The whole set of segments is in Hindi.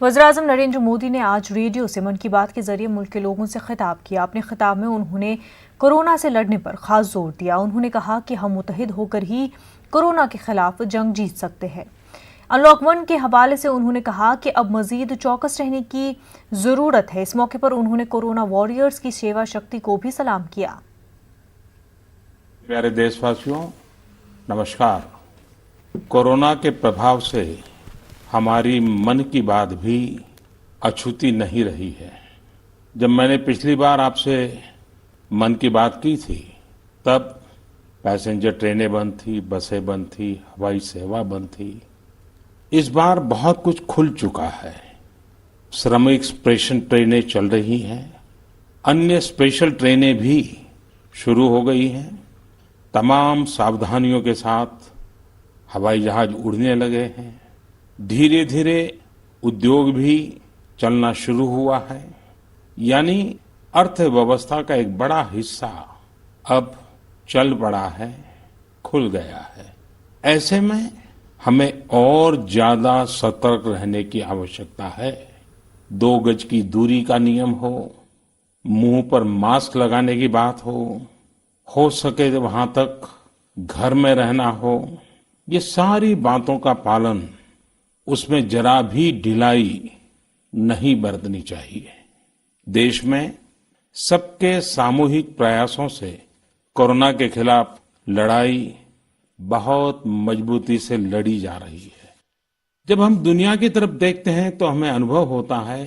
वज़ीर-ए-आज़म नरेंद्र मोदी ने आज रेडियो से मन की बात के जरिए मुल्क के लोगों से खिताब किया। अपने खिताब में उन्होंने कोरोना से लड़ने पर खास जोर दिया। उन्होंने कहा कि हम मुत्तहिद होकर ही कोरोना के खिलाफ जंग जीत सकते हैं। अनलॉक 1 के हवाले से उन्होंने कहा कि अब मजीद चौकस रहने की जरूरत है। इस मौके पर उन्होंने कोरोना वॉरियर्स की सेवा शक्ति को भी सलाम किया। प्यारे देशवासियों, नमस्कार। कोरोना के प्रभाव से हमारी मन की बात भी अछूती नहीं रही है। जब मैंने पिछली बार आपसे मन की बात की थी, तब पैसेंजर ट्रेनें बंद थी, बसें बंद थी, हवाई सेवा बंद थी। इस बार बहुत कुछ खुल चुका है। श्रमिक स्पेशल ट्रेनें चल रही हैं, अन्य स्पेशल ट्रेनें भी शुरू हो गई हैं। तमाम सावधानियों के साथ हवाई जहाज उड़ने लगे हैं। धीरे धीरे उद्योग भी चलना शुरू हुआ है, यानी अर्थव्यवस्था का एक बड़ा हिस्सा अब चल पड़ा है, खुल गया है। ऐसे में हमें और ज्यादा सतर्क रहने की आवश्यकता है। 2 गज की दूरी का नियम हो, मुंह पर मास्क लगाने की बात हो सके तो वहां तक घर में रहना हो, ये सारी बातों का पालन, उसमें जरा भी ढिलाई नहीं बरतनी चाहिए। देश में सबके सामूहिक प्रयासों से कोरोना के खिलाफ लड़ाई बहुत मजबूती से लड़ी जा रही है। जब हम दुनिया की तरफ देखते हैं तो हमें अनुभव होता है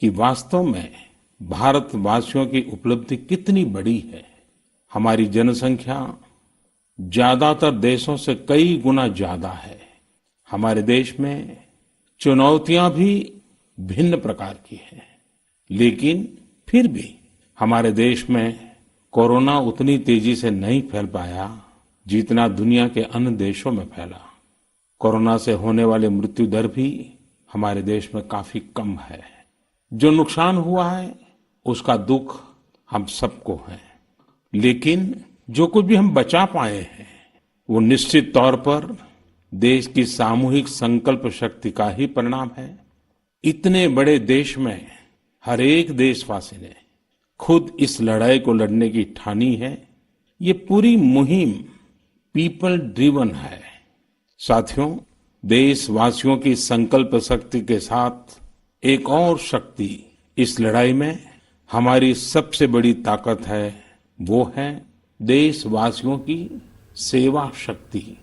कि वास्तव में भारतवासियों की उपलब्धि कितनी बड़ी है। हमारी जनसंख्या ज्यादातर देशों से कई गुना ज्यादा है। हमारे देश में चुनौतियां भी भिन्न प्रकार की हैं, लेकिन फिर भी हमारे देश में कोरोना उतनी तेजी से नहीं फैल पाया जितना दुनिया के अन्य देशों में फैला। कोरोना से होने वाली मृत्यु दर भी हमारे देश में काफी कम है। जो नुकसान हुआ है उसका दुख हम सबको है, लेकिन जो कुछ भी हम बचा पाए हैं वो निश्चित तौर पर देश की सामूहिक संकल्प शक्ति का ही परिणाम है। इतने बड़े देश में हर एक देशवासी ने खुद इस लड़ाई को लड़ने की ठानी है। ये पूरी मुहिम पीपल ड्रिवन है। साथियों, देशवासियों की संकल्प शक्ति के साथ एक और शक्ति इस लड़ाई में हमारी सबसे बड़ी ताकत है, वो है देशवासियों की सेवा शक्ति।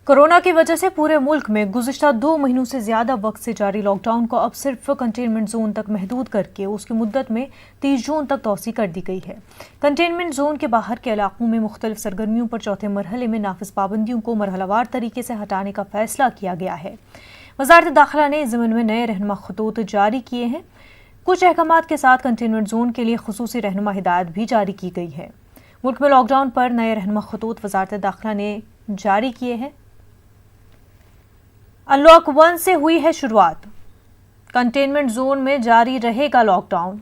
कोरोना की वजह से पूरे मुल्क में गुज़िश्ता 2 महीनों से ज्यादा वक्त से जारी लॉकडाउन को अब सिर्फ कंटेनमेंट जोन तक महदूद करके उसकी मुद्दत में 30 जून तक तौसी कर दी गई है। कंटेनमेंट जोन के बाहर के इलाकों में मुख्तलिफ सरगर्मियों पर चौथे मरहले में नाफिज पाबंदियों को मरहलावार तरीके से हटाने का फैसला किया गया है। वज़ारत दाखिला ने इस ज़िम्न में नए रहनुमा खतूत जारी किए हैं। कुछ अहकामात के साथ कंटेनमेंट जोन के लिए खुसूसी रहनुमा हिदायत भी जारी की गई है। मुल्क में लॉकडाउन पर नए रहनुमा खतूत वज़ारत दाखिला ने जारी किए हैं। अनलॉक 1 से हुई है शुरुआत, कंटेनमेंट जोन में जारी रहेगा लॉकडाउन।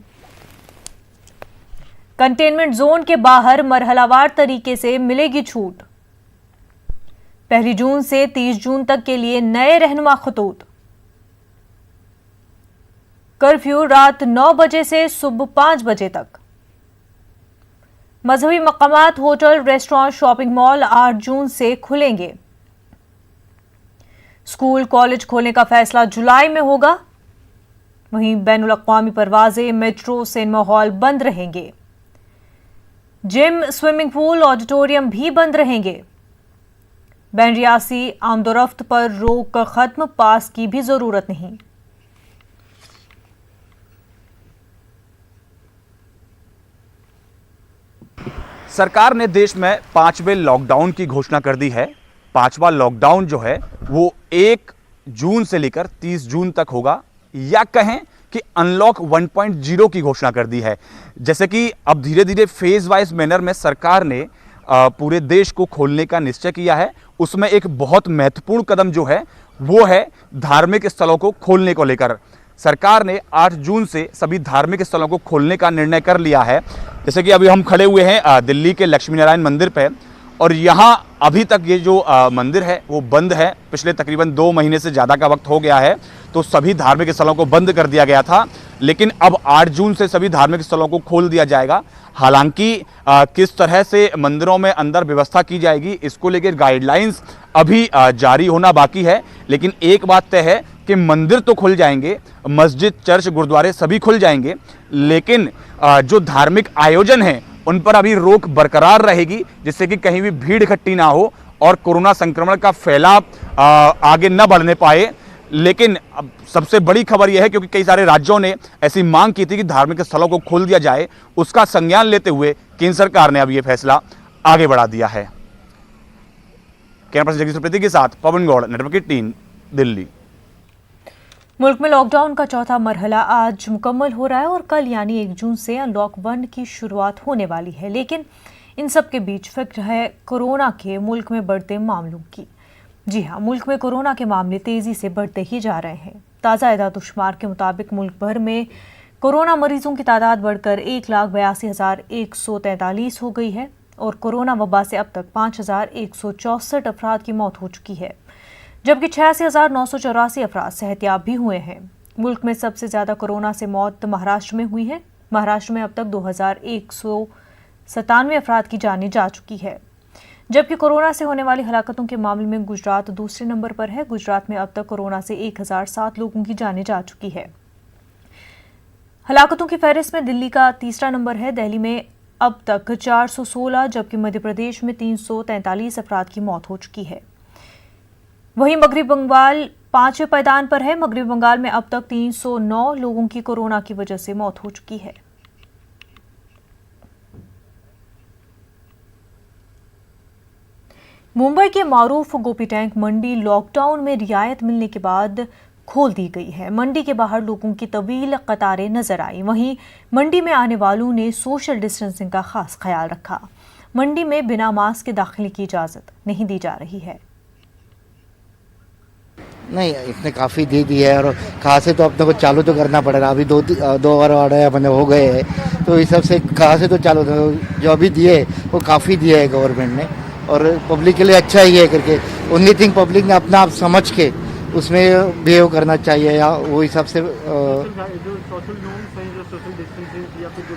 कंटेनमेंट जोन के बाहर मरहलावार तरीके से मिलेगी छूट। 1 जून से 30 जून तक के लिए नए रहनुमा खतूत। कर्फ्यू रात 9 बजे से सुबह 5 बजे तक। मजहबी मकामात, होटल, रेस्टोरेंट, शॉपिंग मॉल 8 जून से खुलेंगे। स्कूल कॉलेज खोलने का फैसला जुलाई में होगा। वहीं बैनुल अक़वामी परवाजें, मेट्रो, सिनेमा हॉल बंद रहेंगे। जिम, स्विमिंग पूल, ऑडिटोरियम भी बंद रहेंगे। बैन रियासी आमदोरफ्त पर रोक खत्म, पास की भी जरूरत नहीं। सरकार ने देश में 5वें लॉकडाउन की घोषणा कर दी है। 5वां लॉकडाउन जो है वो 1 जून से लेकर 30 जून तक होगा, या कहें कि अनलॉक 1.0 की घोषणा कर दी है। जैसे कि अब धीरे धीरे फेज वाइज मैनर में सरकार ने पूरे देश को खोलने का निश्चय किया है। उसमें एक बहुत महत्वपूर्ण कदम जो है वो है धार्मिक स्थलों को खोलने को लेकर। सरकार ने 8 जून से सभी धार्मिक स्थलों को खोलने का निर्णय कर लिया है। जैसे कि अभी हम खड़े हुए हैं दिल्ली के लक्ष्मी नारायण मंदिर पे, और यहाँ अभी तक ये जो मंदिर है वो बंद है। पिछले तकरीबन 2 महीने से ज़्यादा का वक्त हो गया है, तो सभी धार्मिक स्थलों को बंद कर दिया गया था, लेकिन अब 8 जून से सभी धार्मिक स्थलों को खोल दिया जाएगा। हालांकि किस तरह से मंदिरों में अंदर व्यवस्था की जाएगी, इसको लेकर गाइडलाइंस अभी जारी होना बाकी है। लेकिन एक बात तय है कि मंदिर तो खुल जाएंगे, मस्जिद, चर्च, गुरुद्वारे सभी खुल जाएंगे, लेकिन जो धार्मिक आयोजन हैं उन पर अभी रोक बरकरार रहेगी, जिससे कि कहीं भी भीड़ इकट्ठी ना हो और कोरोना संक्रमण का फैलाव आगे न बढ़ने पाए। लेकिन अब सबसे बड़ी खबर यह है, क्योंकि कई सारे राज्यों ने ऐसी मांग की थी कि धार्मिक स्थलों को खोल दिया जाए, उसका संज्ञान लेते हुए केंद्र सरकार ने अब यह फैसला आगे बढ़ा दिया है। कैमरा पर्सन जगदीश प्रतीक के साथ पवन गौड़, नेटवर्क 18, दिल्ली। मुल्क में लॉकडाउन का चौथा मरहला आज मुकम्मल हो रहा है और कल यानी 1 जून से अनलॉक 1 की शुरुआत होने वाली है। लेकिन इन सब के बीच फिक्र है कोरोना के मुल्क में बढ़ते मामलों की। जी हाँ, मुल्क में कोरोना के मामले तेजी से बढ़ते ही जा रहे हैं। ताज़ा एदाद-ओ-शुमार के मुताबिक मुल्क भर में कोरोना मरीजों की तादाद बढ़कर 1,82,143 हो गई है और कोरोना वबा से अब तक 5,164 अफराद की मौत हो चुकी है, जबकि 86,984 अफराद सेहतयाब भी हुए हैं। मुल्क में सबसे ज़्यादा कोरोना से मौत महाराष्ट्र में हुई है। महाराष्ट्र में अब तक 2,197 अफराद की जानें जा चुकी है, जबकि कोरोना से होने वाली हलाकतों के मामले में गुजरात दूसरे नंबर पर है। गुजरात में अब तक कोरोना से 1,007 लोगों की जानें जा चुकी है। हलाकतों की फहरिस्त में दिल्ली का तीसरा नंबर है। दिल्ली में अब तक 416, जबकि मध्य प्रदेश में 343 अफराद की मौत हो चुकी है। वहीं मगरबी बंगाल 5वें पायदान पर है। मगरबी बंगाल में अब तक 309 लोगों की कोरोना की वजह से मौत हो चुकी है। मुंबई के मारूफ गोपी टैंक मंडी लॉकडाउन में रियायत मिलने के बाद खोल दी गई है। मंडी के बाहर लोगों की तवील कतारें नजर आई। वहीं मंडी में आने वालों ने सोशल डिस्टेंसिंग का खास ख्याल रखा। मंडी में बिना मास्क के दाखिले की इजाजत नहीं दी जा रही है। नहीं, इसने काफ़ी दे दी है और कहाँ से तो अपने को चालू तो करना पड़ेगा। अभी दो बार ऑर्डर अपने हो गए हैं, तो इस सब से कहाँ से तो चालू, जो अभी दिए वो काफ़ी दिए है गवर्नमेंट ने और पब्लिक के लिए अच्छा ही है करके। ओनली थिंग पब्लिक ने अपना आप समझ के उसमें बिहेव करना चाहिए, या वो हिसाब से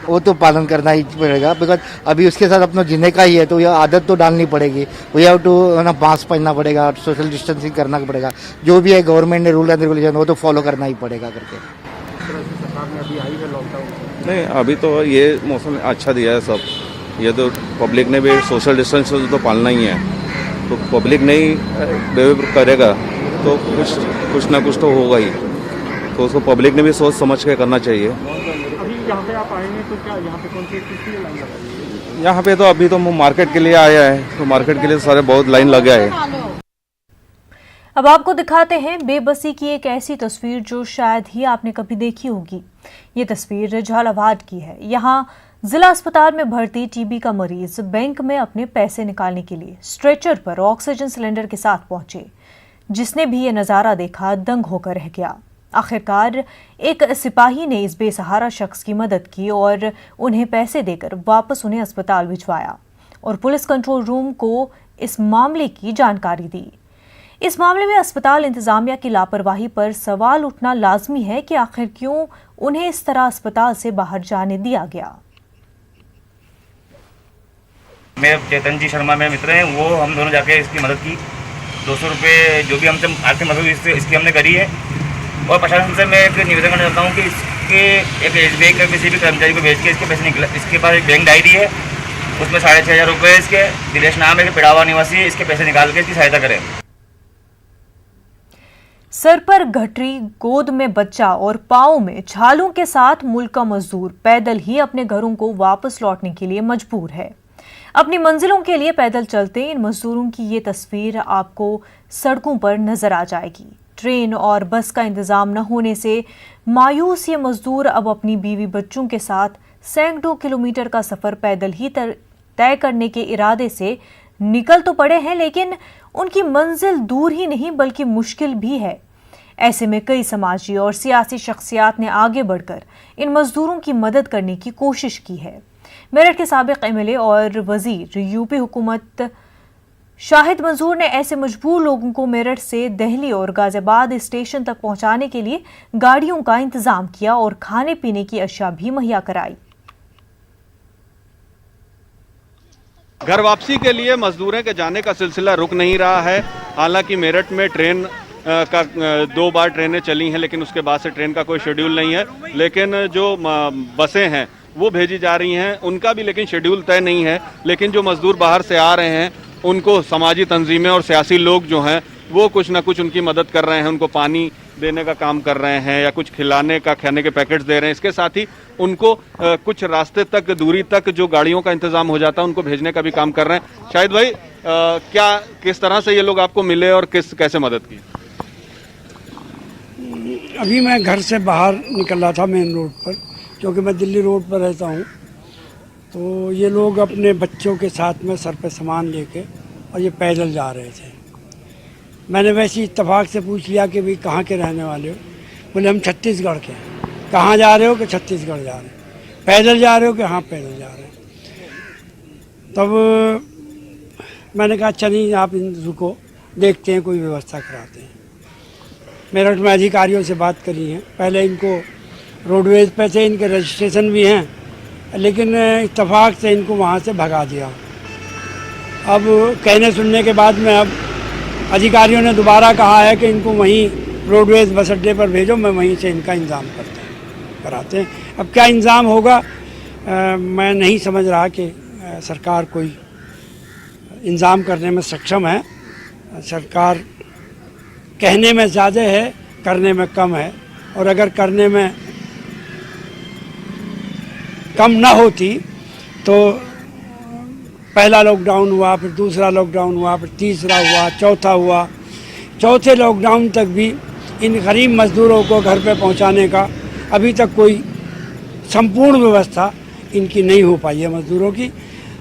वो तो पालन करना ही पड़ेगा। बिकॉज अभी उसके साथ अपना जीने का ही है, तो यह आदत तो डालनी पड़ेगी। वी हैव टू ना मास्क पहनना पड़ेगा, सोशल डिस्टेंसिंग करना पड़ेगा। जो भी है गवर्नमेंट ने रूल एंड रेगुलेशन वो तो फॉलो करना ही पड़ेगा करके। नहीं, अभी तो ये मौसम अच्छा दिया है सब। ये तो पब्लिक ने भी सोशल डिस्टेंस तो पालना ही है, तो पब्लिक नहीं बिहेव करेगा तो कुछ ना कुछ तो होगा ही, तो उसको पब्लिक ने भी सोच समझ के करना चाहिए। अभी यहाँ पे आप आएंगे तो क्या यहाँ पे कौन सी चीज़ की लाइन लगाई? यहाँ पे तो अभी तो मार्केट के लिए आया है, तो मार्केट के लिए सारे बहुत लाइन लगा है। अब आपको दिखाते हैं बेबसी की एक ऐसी तस्वीर जो शायद ही आपने कभी देखी होगी। ये तस्वीर झालावाड़ की है। यहाँ जिला अस्पताल में भर्ती टीबी का मरीज बैंक में अपने पैसे निकालने के लिए स्ट्रेचर पर ऑक्सीजन सिलेंडर के साथ पहुंचे। जिसने भी ये नज़ारा देखा दंग होकर रह गया। आखिरकार एक सिपाही ने इस बेसहारा शख्स की मदद की और उन्हें पैसे देकर वापस उन्हें अस्पताल भिजवाया और पुलिस कंट्रोल रूम को इस मामले की जानकारी दी। इस मामले में अस्पताल इंतजामिया की लापरवाही पर सवाल उठना लाजमी है कि आखिर क्यों उन्हें इस तरह अस्पताल से बाहर जाने दिया गया। मेरे चेतन जी शर्मा मेरे मित्र हैं, वो हम दोनों जाके इसकी मदद की। 200 रुपये जो भी हमसे आर्थिक मदद इसकी हमने करी है। और प्रशासन से मैं एक निवेदन करना चाहता हूँ कि इसके एक SBI के किसी भी कर्मचारी को भेज के इसके पैसे निकला। इसके पास एक बैंक डायरी है, उसमें 6,500 रुपये इसके दिलेश नाम है, पिड़ावा निवासी है, इसके पैसे निकाल के इसकी सहायता करें। सर पर घटरी, गोद में बच्चा और पाँव में छालों के साथ मुल्क का मजदूर पैदल ही अपने घरों को वापस लौटने के लिए मजबूर है। अपनी मंजिलों के लिए पैदल चलते इन मजदूरों की ये तस्वीर आपको सड़कों पर नजर आ जाएगी। ट्रेन और बस का इंतजाम न होने से मायूस ये मजदूर अब अपनी बीवी बच्चों के साथ सैकड़ों किलोमीटर का सफर पैदल ही तय करने के इरादे से निकल तो पड़े हैं, लेकिन उनकी मंजिल दूर ही नहीं बल्कि मुश्किल भी है। ऐसे में कई समाजी और सियासी शख्सियात ने आगे बढ़कर इन मजदूरों की मदद करने की कोशिश की है। मेरठ के साबिक MLA और वजीर यूपी हुकूमत शाहिद मंजूर ने ऐसे मजबूर लोगों को मेरठ से दिल्ली और गाजियाबाद स्टेशन तक पहुंचाने के लिए गाड़ियों का इंतजाम किया और खाने पीने की अशिया भी मुहैया कराई। घर वापसी के लिए मजदूरों के जाने का सिलसिला रुक नहीं रहा है। हालांकि मेरठ में ट्रेन का 2 बार ट्रेनें चली हैं, लेकिन उसके बाद से ट्रेन का कोई शेड्यूल नहीं है। लेकिन जो बसें हैं वो भेजी जा रही हैं, उनका भी लेकिन शेड्यूल तय नहीं है। लेकिन जो मजदूर बाहर से आ रहे हैं उनको समाजी तंजीमें और सियासी लोग जो हैं वो कुछ ना कुछ उनकी मदद कर रहे हैं, उनको पानी देने का काम कर रहे हैं या कुछ खिलाने का, खाने के पैकेट्स दे रहे हैं। इसके साथ ही उनको कुछ रास्ते तक, दूरी तक जो गाड़ियों का इंतजाम हो जाता है उनको भेजने का भी काम कर रहे हैं। शाहिद भाई, किस तरह से ये लोग आपको मिले और कैसे मदद की? अभी मैं घर से बाहर निकल रहा था मेन रोड पर, क्योंकि मैं दिल्ली रोड पर रहता हूँ। तो ये लोग अपने बच्चों के साथ में सर पे सामान लेके और ये पैदल जा रहे थे। मैंने वैसे इत्तेफाक से पूछ लिया कि भाई कहाँ के रहने वाले हो? बोले हम छत्तीसगढ़ के हैं। कहाँ जा रहे हो? कि छत्तीसगढ़ जा रहे हैं। पैदल जा रहे हो? कि हाँ पैदल जा रहे हैं। तब मैंने कहा चलिए आप रुको, देखते हैं कोई व्यवस्था कराते हैं। मेरठ में अधिकारियों से बात करी है। पहले इनको रोडवेज पे थे, इनके रजिस्ट्रेशन भी हैं, लेकिन इत्तेफाक से इनको वहाँ से भगा दिया। अब कहने सुनने के बाद में अब अधिकारियों ने दोबारा कहा है कि इनको वहीं रोडवेज बस अड्डे पर भेजो, मैं वहीं से इनका इंतज़ाम कराते हैं। अब क्या इंतज़ाम होगा मैं नहीं समझ रहा कि सरकार कोई इंतज़ाम करने में सक्षम है। सरकार कहने में ज़्यादा है, करने में कम है। और अगर करने में कम ना होती तो पहला लॉकडाउन हुआ, फिर दूसरा लॉकडाउन हुआ, फिर तीसरा हुआ, चौथा हुआ। चौथे लॉकडाउन तक भी इन गरीब मज़दूरों को घर पे पहुंचाने का अभी तक कोई संपूर्ण व्यवस्था इनकी नहीं हो पाई है मज़दूरों की।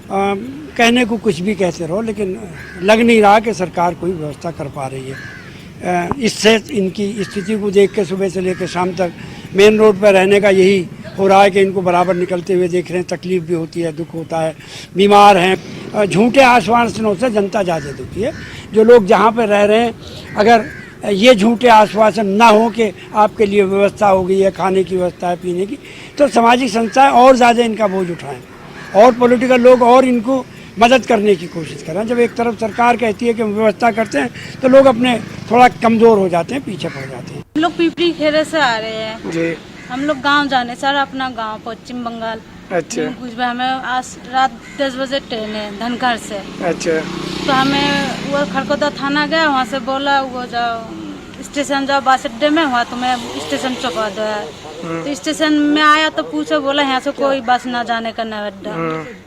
कहने को कुछ भी कहते रहो, लेकिन लग नहीं रहा कि सरकार कोई व्यवस्था कर पा रही है। इससे इनकी स्थिति को देख के सुबह से लेकर शाम तक मेन रोड पर रहने का यही हो रहा है कि इनको बराबर निकलते हुए देख रहे हैं। तकलीफ़ भी होती है, दुख होता है, बीमार हैं। झूठे आश्वासनों से जनता ज़्यादा दुखी है। जो लोग जहाँ पर रह रहे हैं, अगर ये झूठे आश्वासन ना हो कि आपके लिए व्यवस्था हो गई है, खाने की व्यवस्था है, पीने की, तो सामाजिक संस्थाएं और ज़्यादा इनका बोझ उठाएं और पॉलिटिकल लोग और इनको मदद करने की कोशिश करें। जब एक तरफ सरकार कहती है कि हम व्यवस्था करते हैं तो लोग अपने थोड़ा कमज़ोर हो जाते हैं, पीछे पड़ जाते हैं। हम लोग पिपरी खेरे से आ रहे हैं जी। हम लोग गांव जाने सर, अपना गांव पश्चिम बंगाल। अच्छा। कुछ भी हमें आज रात 10 बजे ट्रेन है धनखर से। अच्छा। तो हमें वो खरकोदा थाना गया, वहाँ से बोला वो जाओ स्टेशन जाओ, बस अड्डे में, वहाँ तुम्हें स्टेशन चौका दो है। तो स्टेशन में आया तो पूछो, बोला यहाँ से कोई बस ना जाने का ना अड्डा।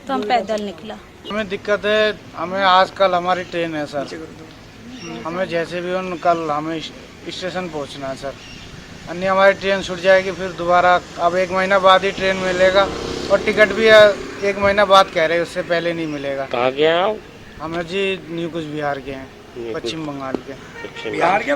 तो हम पैदल निकला। हमें दिक्कत है, हमें आज कल हमारी ट्रेन है सर। हमें जैसे भी हो कल हमें स्टेशन पहुंचना है सर, अन्य हमारी ट्रेन छूट जाएगी। फिर दोबारा अब 1 महीना बाद ही ट्रेन मिलेगा और टिकट भी 1 महीना बाद कह रहे हैं, उससे पहले नहीं मिलेगा। कहाँ गए आप? हमें जी न्यू कुछ बिहार के हैं, पश्चिम बंगाल के। बिहार के